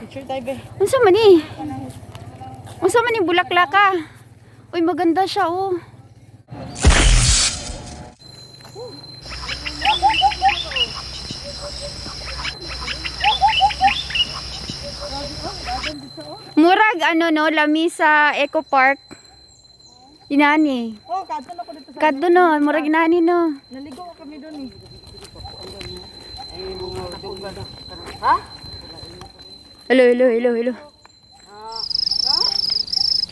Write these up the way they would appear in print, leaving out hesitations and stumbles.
Picture tayo be. Unsa man ni? Unsa man ni bulaklak ka? Uy, maganda siya oh. Murag ano no, lami sa Eco Park. Inani. Oh, kadto na ko dito sa. Kadto no, murag inani no. Naligo kami doon eh. Ha? Hello, hello, hello, hello.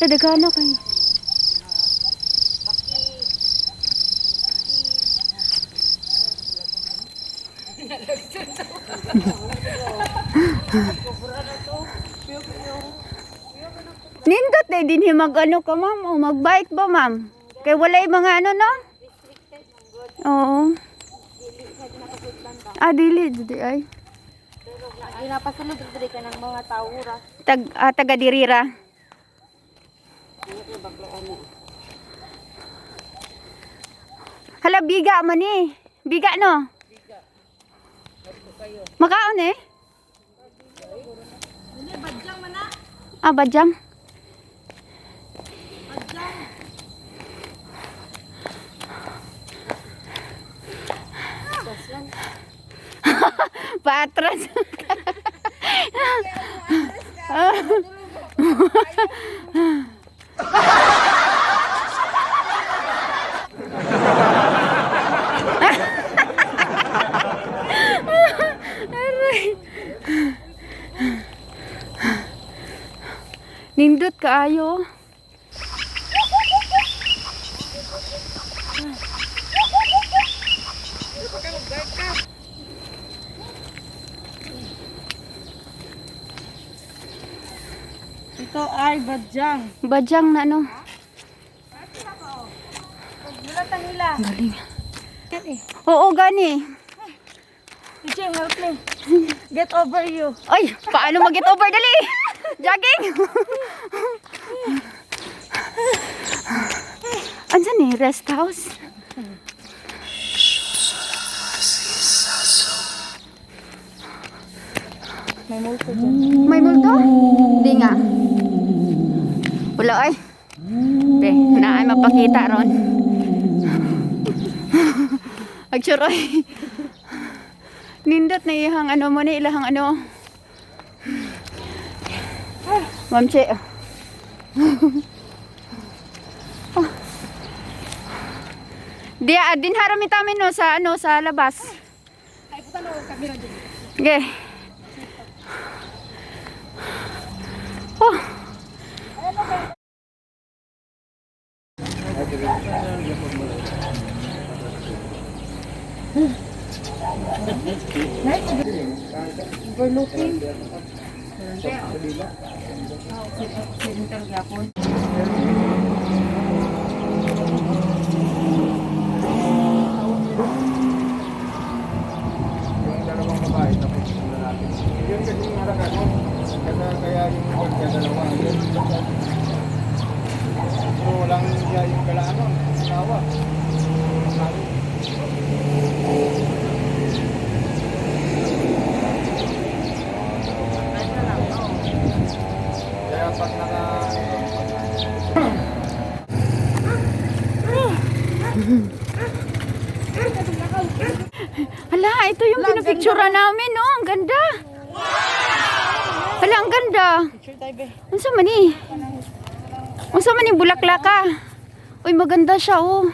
Kadagana kayo. Nindot eh, din mag ano ka ma'am, o mag-bike ba ma'am? Kaya wala yung mga ano no? Oo. Ah, dili, ay. Ginapasulod diri ka ng mga tawura. Taga dirira. Hala, biga man eh. Biga no? Makaon eh? Badyang man na. Ah, badyang. Patras. Nindot kaayo. Ito ay badyang. Badyang na ano. Mulatan nila. Galing. Gani. Oo, gani. Cheng, help me. Get over you. Ay, paano mag-get over? Dali! Jogging! Ansan eh? Rest house? May multo dyan. May multo? Hindi nga. Wala ay. Be, na ay mapakita ron. Agsuroy. Nindot na ihang ano mo ni ilahang ano. Ma'am Che. Oh. Din harami tamin no sa ano sa labas. Ay puta no kamera dyan. Okay. Oh. Overlooking. Yung dalawang babae tapos yung lalaki. Yun kasi yung harapan mo. Kaya yung dalawa. Pero walang siya yung kalaano. Asawa. Kaya pag naka... Hala, ito yung pinapicturean namin, no? Ang ganda. Hala, ang ganda. Picture tayo be. Unsa man ni? Unsa man ni bulaklak ka? Uy, maganda siya, oh.